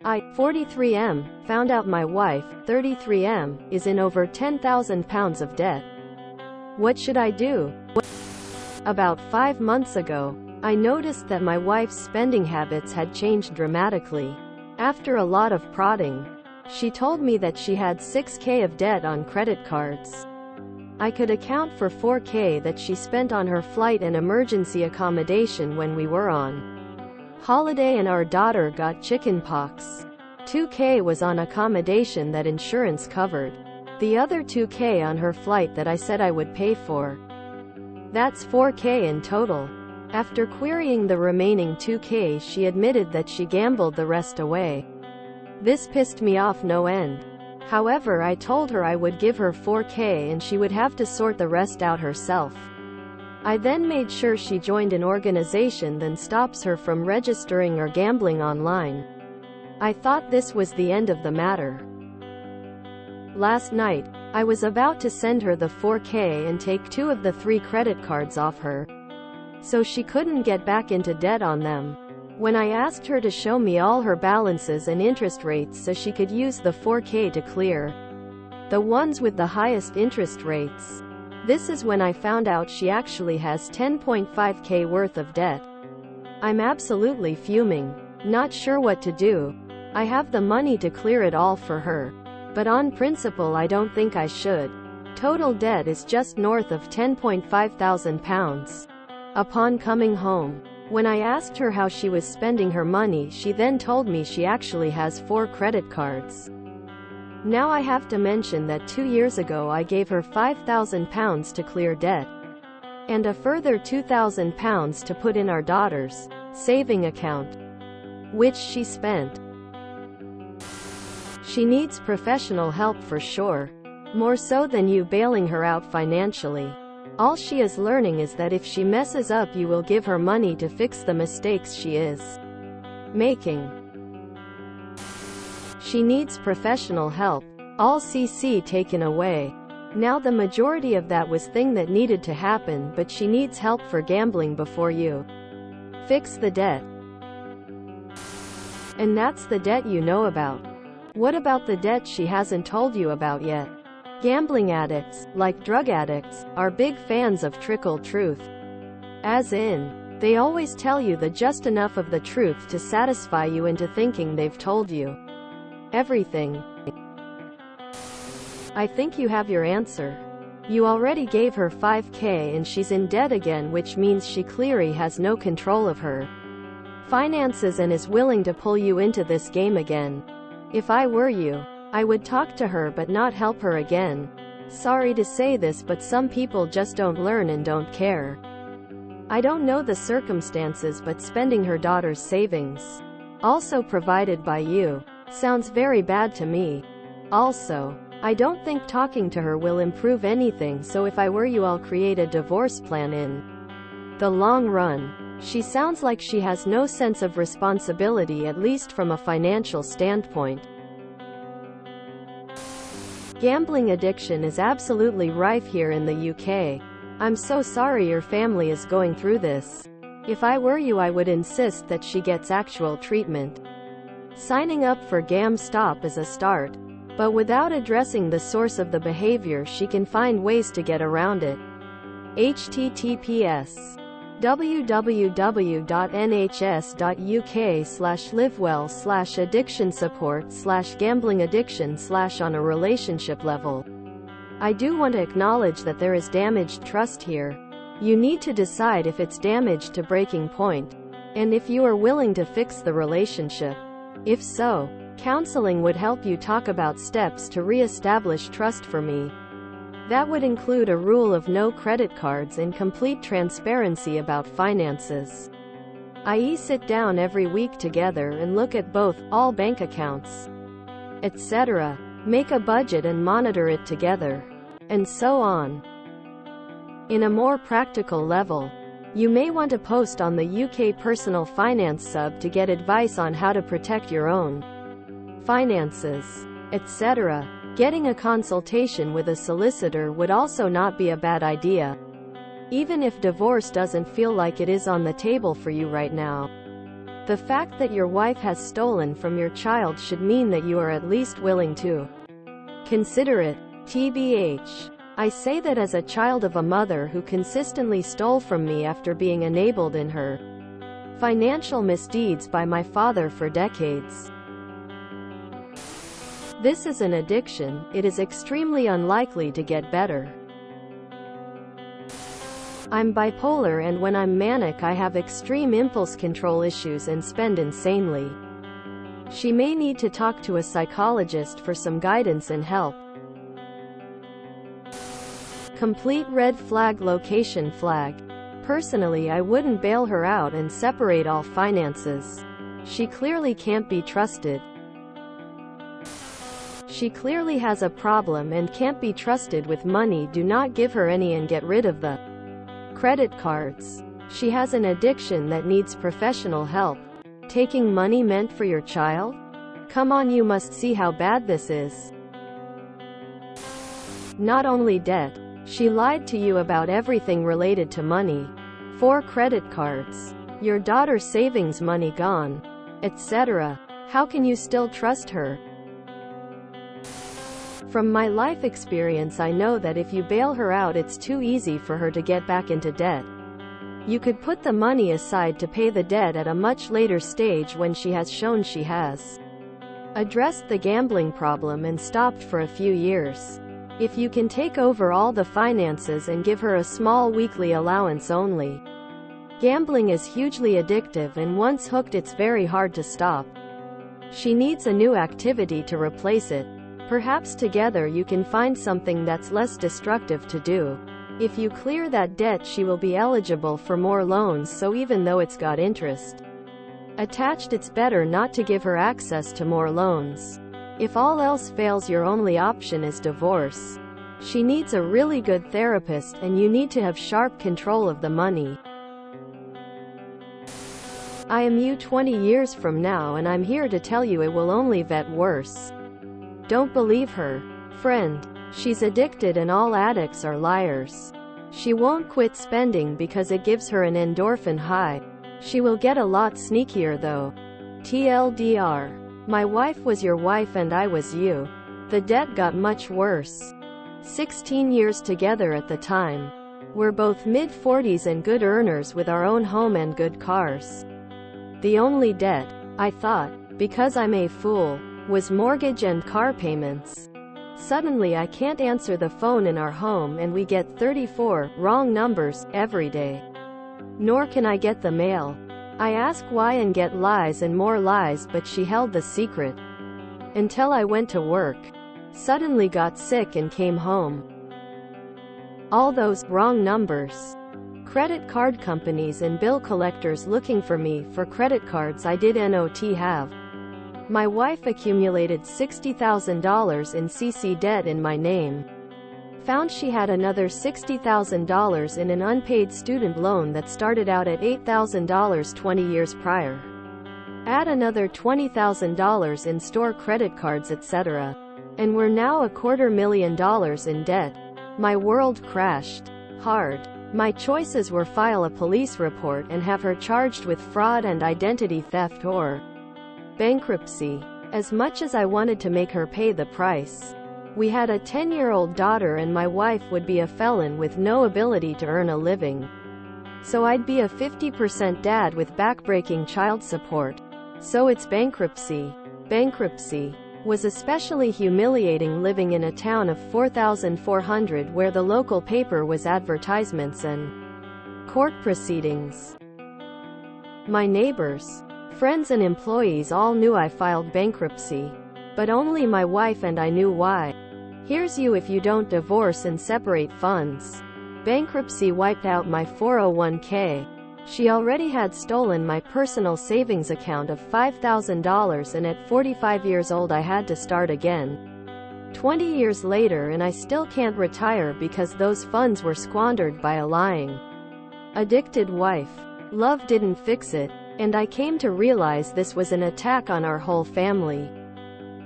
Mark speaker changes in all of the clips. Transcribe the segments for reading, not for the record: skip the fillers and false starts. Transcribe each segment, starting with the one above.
Speaker 1: I, 43M, found out my wife, 33M, is in over £10,000 of debt. What should I do? About 5 months ago, I noticed that my wife's spending habits had changed dramatically. After a lot of prodding, she told me that she had $6,000 of debt on credit cards. I could account for $4,000 that she spent on her flight and emergency accommodation when we were on holiday and our daughter got chicken pox. $2,000 was on accommodation that insurance covered. The other $2,000 on her flight that I said I would pay for. That's $4,000 in total. After querying the remaining $2,000, she admitted that she gambled the rest away. This pissed me off no end. However, I told her I would give her $4,000 and she would have to sort the rest out herself. I then made sure she joined an organization that stops her from registering or gambling online. I thought this was the end of the matter. Last night, I was about to send her the $4,000 and take 2 of the 3 credit cards off her, so she couldn't get back into debt on them. When I asked her to show me all her balances and interest rates so she could use the $4,000 to clear the ones with the highest interest rates, this is when I found out she actually has $10,500 worth of debt. I'm absolutely fuming, not sure what to do. I have the money to clear it all for her, but on principle I don't think I should. Total debt is just north of £10,500. Upon coming home, when I asked her how she was spending her money, she then told me she actually has 4 credit cards. Now I have to mention that 2 years ago I gave her £5,000 to clear debt, and a further £2,000 to put in our daughter's saving account, which she spent. She needs professional help for sure, more so than you bailing her out financially. All she is learning is that if she messes up, you will give her money to fix the mistakes she is making. She needs professional help. All CC taken away. Now the majority of that was thing that needed to happen, but she needs help for gambling before you fix the debt. And that's the debt you know about. What about the debt she hasn't told you about yet? Gambling addicts, like drug addicts, are big fans of trickle truth. As in, they always tell you the just enough of the truth to satisfy you into thinking they've told you everything. I think you have your answer. You already gave her $5,000 and she's in debt again, which means she clearly has no control of her finances and is willing to pull you into this game again. If I were you, I would talk to her but not help her again. Sorry to say this, but some people just don't learn and don't care. I don't know the circumstances, but spending her daughter's savings, also provided by you, sounds very bad to me. Also, I don't think talking to her will improve anything, so if I were you, I'll create a divorce plan in the long run. She sounds like she has no sense of responsibility, at least from a financial standpoint. Gambling addiction is absolutely rife here in the UK. I'm so sorry your family is going through this. If I were you, I would insist that she gets actual treatment. Signing up for GamStop is a start, but without addressing the source of the behavior, she can find ways to get around it. https://nhs.uk/livewell/addiction support/gambling addiction/on a relationship level. I do want to acknowledge that there is damaged trust here. You need to decide if it's damaged to breaking point, and if you are willing to fix the relationship. If so, counseling would help you talk about steps to re-establish trust for me. That would include a rule of no credit cards and complete transparency about finances, i.e. sit down every week together and look at both, all bank accounts, etc. Make a budget and monitor it together, and so on. In a more practical level, you may want to post on the UK Personal Finance sub to get advice on how to protect your own finances, etc. Getting a consultation with a solicitor would also not be a bad idea, even if divorce doesn't feel like it is on the table for you right now. The fact that your wife has stolen from your child should mean that you are at least willing to consider it. TBH. I say that as a child of a mother who consistently stole from me after being enabled in her financial misdeeds by my father for decades. This is an addiction. It is extremely unlikely to get better. I'm bipolar, and when I'm manic I have extreme impulse control issues and spend insanely. She may need to talk to a psychologist for some guidance and help. Complete red flag. Location flag. Personally, I wouldn't bail her out and separate all finances. She clearly can't be trusted. She clearly has a problem and can't be trusted with money. Do not give her any and get rid of the credit cards. She has an addiction that needs professional help. Taking money meant for your child? Come on, you must see how bad this is. Not only debt, she lied to you about everything related to money. 4 credit cards. Your daughter's savings money gone, etc. How can you still trust her? From my life experience, I know that if you bail her out, it's too easy for her to get back into debt. You could put the money aside to pay the debt at a much later stage when she has shown she has addressed the gambling problem and stopped for a few years. If you can take over all the finances and give her a small weekly allowance only. Gambling is hugely addictive, and once hooked it's very hard to stop. She needs a new activity to replace it. Perhaps together you can find something that's less destructive to do. If you clear that debt, she will be eligible for more loans, so even though it's got interest attached, it's better not to give her access to more loans. If all else fails, your only option is divorce. She needs a really good therapist, and you need to have sharp control of the money. I am you 20 years from now, and I'm here to tell you it will only get worse. Don't believe her. Friend. She's addicted, and all addicts are liars. She won't quit spending because it gives her an endorphin high. She will get a lot sneakier though. TLDR. My wife was your wife and I was you. The debt got much worse. 16 years together at the time. We're both mid-40s and good earners with our own home and good cars. The only debt, I thought, because I'm a fool, was mortgage and car payments. Suddenly I can't answer the phone in our home, and we get 34 wrong numbers every day. Nor can I get the mail. I ask why and get lies and more lies, but she held the secret. Until I went to work. Suddenly got sick and came home. All those wrong numbers. Credit card companies and bill collectors looking for me for credit cards I did not have. My wife accumulated $60,000 in CC debt in my name. Found she had another $60,000 in an unpaid student loan that started out at $8,000 20 years prior. Add another $20,000 in store credit cards, etc. And we're now $250,000 in debt. My world crashed hard. My choices were file a police report and have her charged with fraud and identity theft or bankruptcy. As much as I wanted to make her pay the price. We had a 10-year-old daughter, and my wife would be a felon with no ability to earn a living. So I'd be a 50% dad with backbreaking child support. So it's bankruptcy. Bankruptcy was especially humiliating living in a town of 4,400 where the local paper was advertisements and court proceedings. My neighbors, friends and employees all knew I filed bankruptcy. But only my wife and I knew why. Here's you if you don't divorce and separate funds. Bankruptcy wiped out my 401k. She already had stolen my personal savings account of $5,000, and at 45 years old I had to start again. 20 years later, and I still can't retire because those funds were squandered by a lying, addicted wife. Love didn't fix it, and I came to realize this was an attack on our whole family.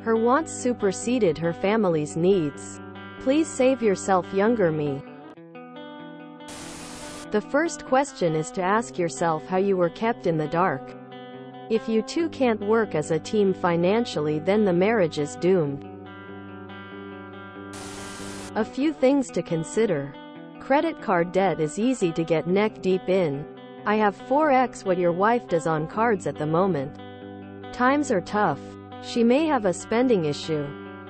Speaker 1: Her wants superseded her family's needs. Please save yourself, younger me. The first question is to ask yourself how you were kept in the dark. If you two can't work as a team financially, then the marriage is doomed. A few things to consider. Credit card debt is easy to get neck deep in. I have 4x what your wife does on cards at the moment. Times are tough. She may have a spending issue,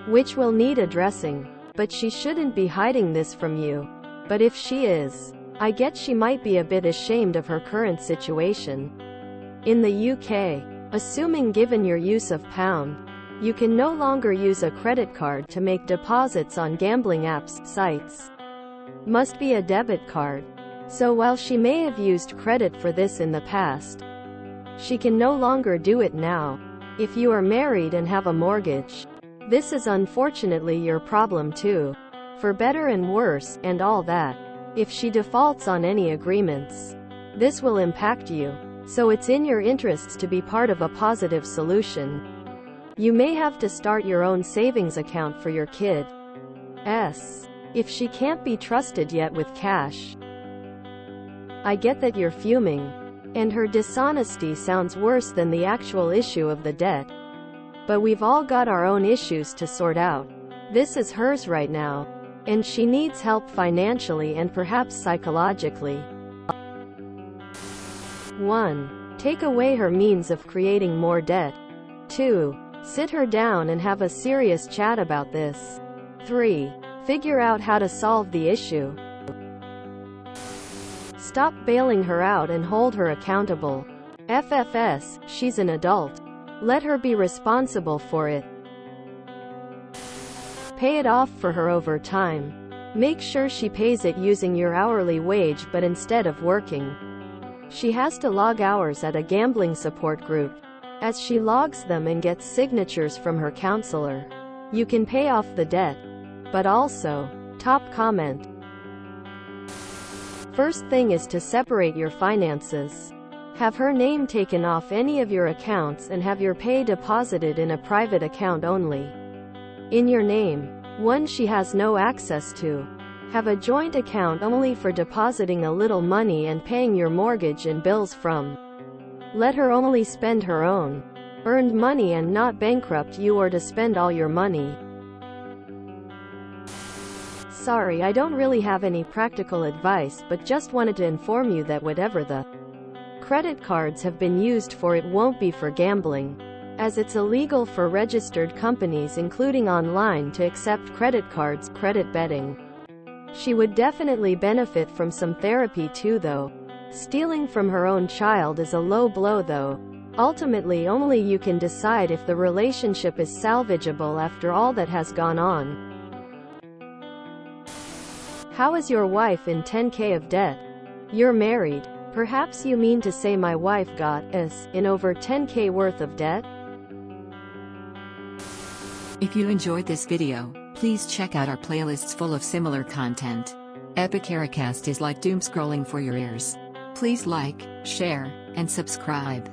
Speaker 1: which will need addressing, but she shouldn't be hiding this from you. But if she is, I get she might be a bit ashamed of her current situation. In the UK, assuming given your use of pound, you can no longer use a credit card to make deposits on gambling apps, sites. Must be a debit card. So while she may have used credit for this in the past, she can no longer do it now. If you are married and have a mortgage, this is unfortunately your problem too. For better and worse, and all that. If she defaults on any agreements, this will impact you. So it's in your interests to be part of a positive solution. You may have to start your own savings account for your kid. If she can't be trusted yet with cash. I get that you're fuming, and her dishonesty sounds worse than the actual issue of the debt. But we've all got our own issues to sort out. This is hers right now, and she needs help financially and perhaps psychologically. 1. Take away her means of creating more debt. 2. Sit her down and have a serious chat about this. 3. Figure out how to solve the issue. Stop bailing her out and hold her accountable. FFS, she's an adult. Let her be responsible for it. Pay it off for her over time. Make sure she pays it using your hourly wage but instead of working. She has to log hours at a gambling support group. As she logs them and gets signatures from her counselor, you can pay off the debt. But also, top comment. First thing is to separate your finances. Have her name taken off any of your accounts and have your pay deposited in a private account only. In your name, one she has no access to. Have a joint account only for depositing a little money and paying your mortgage and bills from. Let her only spend her own earned money and not bankrupt you or to spend all your money. Sorry, I don't really have any practical advice, but just wanted to inform you that whatever the credit cards have been used for, it won't be for gambling, as it's illegal for registered companies including online to accept credit cards, credit betting. She would definitely benefit from some therapy too though. Stealing from her own child is a low blow though. Ultimately only you can decide if the relationship is salvageable after all that has gone on. How is your wife in 10K of debt? You're married. Perhaps you mean to say my wife got in over 10K worth of debt?
Speaker 2: If you enjoyed this video, please check out our playlists full of similar content. Epic Ericast is like doom scrolling for your ears. Please like, share, and subscribe.